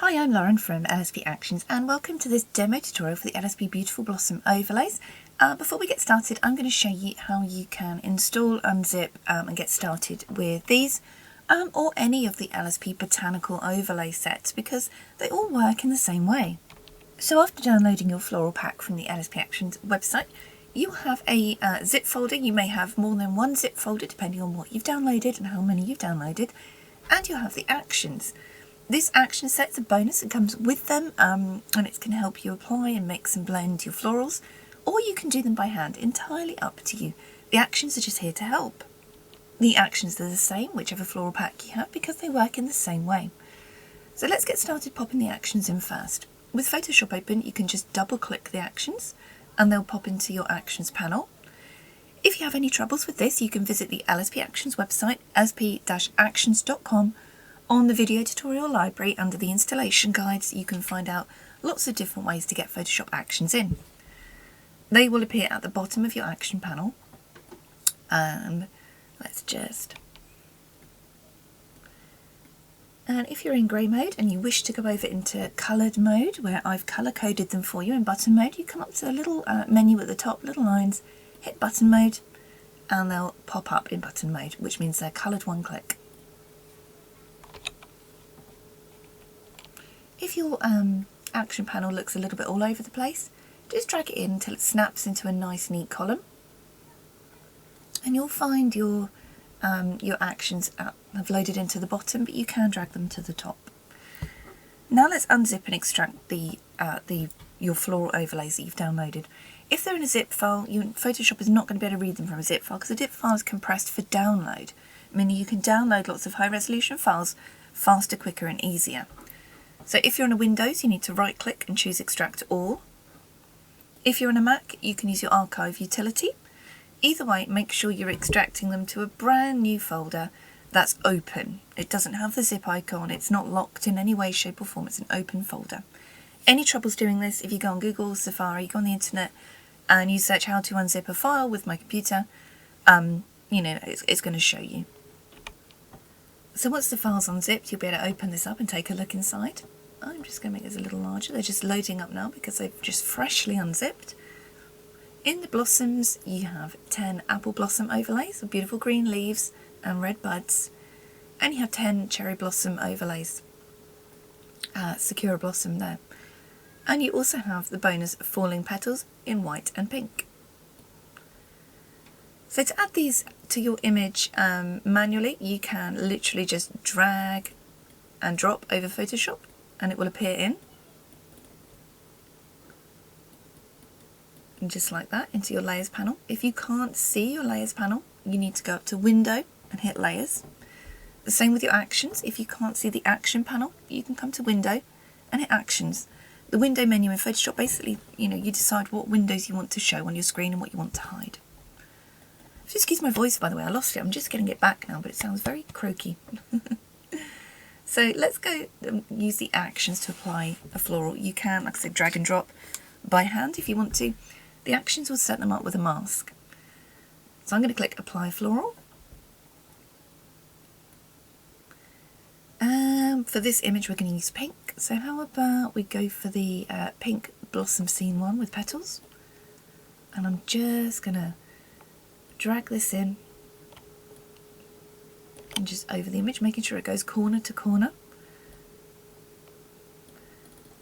Hi, I'm Lauren from LSP Actions and welcome to this demo tutorial for the LSP Beautiful Blossom Overlays. Before we get started, I'm going to show you how you can install, unzip and get started with these or any of the LSP Botanical Overlay sets because they all work in the same way. So after downloading your floral pack from the LSP Actions website, you'll have a zip folder. You may have more than one zip folder depending on what you've downloaded and how many you've downloaded, and you'll have the actions. This action set's a bonus, it comes with them and it's going to help you apply and mix and blend your florals, or you can do them by hand, entirely up to you. The actions are just here to help. The actions are the same whichever floral pack you have because they work in the same way. So let's get started popping the actions in first. With Photoshop open you can just double click the actions and they'll pop into your actions panel. If you have any troubles with this you can visit the LSP Actions website, lsp-actions.com. On the video tutorial library under the installation guides you can find out lots of different ways to get Photoshop actions in. They will appear at the bottom of your action panel. And if you're in grey mode and you wish to go over into coloured mode where I've colour coded them for you in button mode, you come up to the little menu at the top, little lines, hit button mode and they'll pop up in button mode, which means they're coloured one click. If your action panel looks a little bit all over the place, just drag it in until it snaps into a nice neat column. And you'll find your actions have loaded into the bottom, but you can drag them to the top. Now let's unzip and extract your floral overlays that you've downloaded. If they're in a zip file, Photoshop is not going to be able to read them from a zip file because a zip file is compressed for download, meaning you can download lots of high resolution files faster, quicker and easier. So if you're on a Windows, you need to right click and choose Extract All. If you're on a Mac, you can use your Archive utility. Either way, make sure you're extracting them to a brand new folder that's open. It doesn't have the zip icon, it's not locked in any way, shape or form, it's an open folder. Any troubles doing this, if you go on Google, Safari, go on the internet and you search how to unzip a file with my computer, it's going to show you. So once the file's unzipped, you'll be able to open this up and take a look inside. I'm just going to make this a little larger. They're just loading up now because they've just freshly unzipped. In the blossoms, you have 10 apple blossom overlays with beautiful green leaves and red buds. And you have 10 cherry blossom overlays. Sakura blossom there. And you also have the bonus falling petals in white and pink. So to add these to your image manually, you can literally just drag and drop over Photoshop and it will appear in. And just like that, into your layers panel. If you can't see your layers panel, you need to go up to Window and hit Layers. The same with your actions. If you can't see the action panel, you can come to Window and hit Actions. The window menu in Photoshop, basically, you decide what windows you want to show on your screen and what you want to hide. Excuse my voice, by the way, I lost it. I'm just getting it back now, but it sounds very croaky. So let's go use the actions to apply a floral. You can, like I said, drag and drop by hand if you want to. The actions will set them up with a mask. So I'm going to click Apply Floral. For this image we're going to use pink. So how about we go for the pink blossom scene one with petals. And I'm just going to drag this in and just over the image, making sure it goes corner to corner.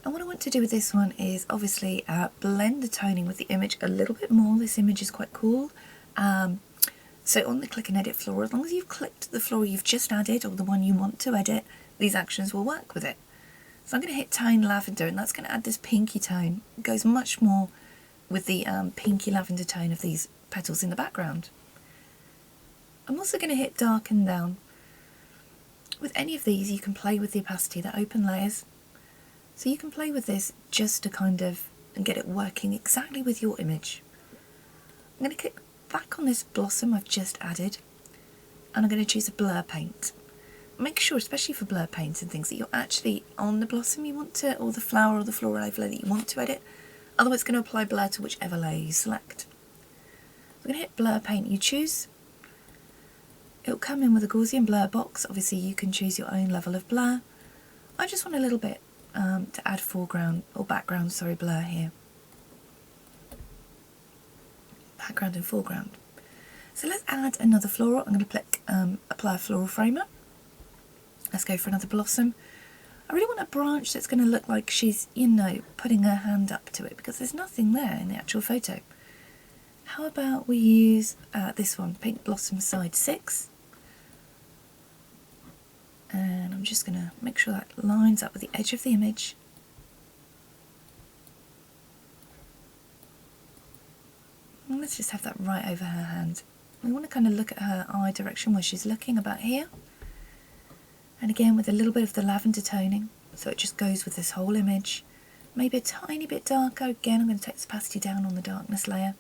And what I want to do with this one is obviously blend the toning with the image a little bit more. This image is quite cool. So on the click and edit floral, as long as you've clicked the floral you've just added or the one you want to edit, these actions will work with it. So I'm going to hit Tone Lavender and that's going to add this pinky tone. It goes much more with the pinky lavender tone of these petals in the background. I'm also going to hit Darken Down. With any of these you can play with the opacity, the open layers. So you can play with this just to kind of get it working exactly with your image. I'm going to click back on this blossom I've just added and I'm going to choose a blur paint. Make sure, especially for blur paints and things, that you're actually on the blossom you want to, or the flower or the floral overlay that you want to edit. Otherwise it's going to apply blur to whichever layer you select. I'm going to hit blur paint you choose. It'll come in with a Gaussian blur box. Obviously you can choose your own level of blur. I just want a little bit to add foreground or background, sorry, blur here. Background and foreground. So let's add another floral. I'm going to apply a floral framer. Let's go for another blossom. I really want a branch that's going to look like she's, you know, putting her hand up to it, because there's nothing there in the actual photo. How about we use this one, Pink Blossom Side 6. And I'm just going to make sure that lines up with the edge of the image. And let's just have that right over her hand. We want to kind of look at her eye direction where she's looking, about here. And again with a little bit of the lavender toning, so it just goes with this whole image. Maybe a tiny bit darker. Again, I'm going to take the opacity down on the darkness layer.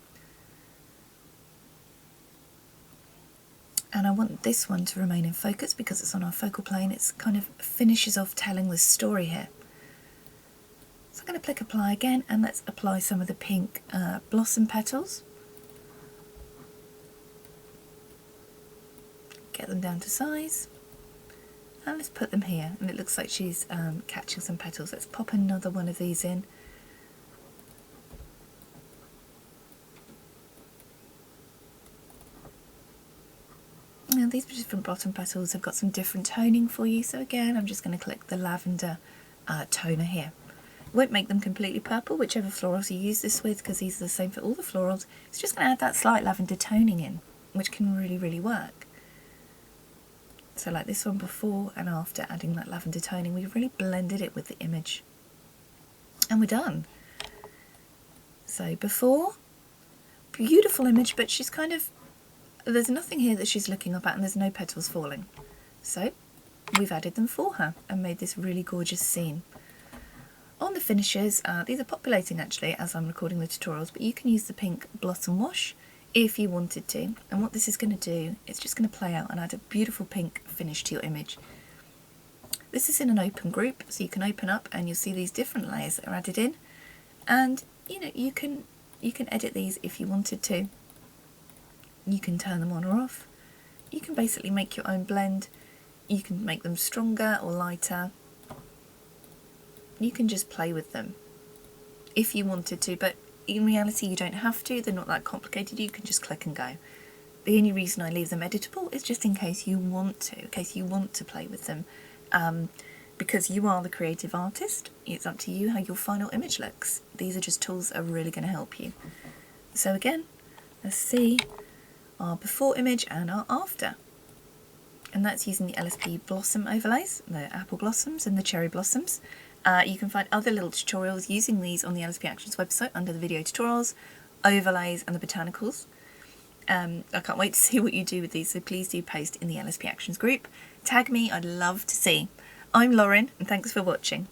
And I want this one to remain in focus because it's on our focal plane. It's kind of finishes off telling this story here. So I'm going to click apply again, and let's apply some of the pink blossom petals. Get them down to size. And let's put them here, and it looks like she's catching some petals. Let's pop another one of these in. Now these different bottom petals have got some different toning for you, so again I'm just going to click the lavender toner here. It won't make them completely purple, whichever florals you use this with, because these are the same for all the florals. It's just going to add that slight lavender toning in, which can really work. So like this one, before and after adding that lavender toning, we've really blended it with the image. And we're done. So before, beautiful image, but she's kind of, there's nothing here that she's looking up at, and there's no petals falling. So we've added them for her and made this really gorgeous scene. On the finishes, these are populating actually as I'm recording the tutorials, but you can use the pink Blossom Wash if you wanted to. And what this is going to do, it's just going to play out and add a beautiful pink finish to your image. This is in an open group, so you can open up and you'll see these different layers that are added in. And you know, you can edit these if you wanted to. You can turn them on or off. You can basically make your own blend. You can make them stronger or lighter. You can just play with them if you wanted to, but in reality you don't have to. They're not that complicated. You can just click and go. The only reason I leave them editable is just in case you want to play with them, because you are the creative artist. It's up to you how your final image looks. These are just tools that are really going to help you. So again, let's see our before image and our after, and that's using the LSP blossom overlays, the apple blossoms and the cherry blossoms. You can find other little tutorials using these on the LSP Actions website under the video tutorials, overlays and the botanicals. I can't wait to see what you do with these, so please do post in the LSP Actions group. Tag me, I'd love to see. I'm Lauren, and thanks for watching.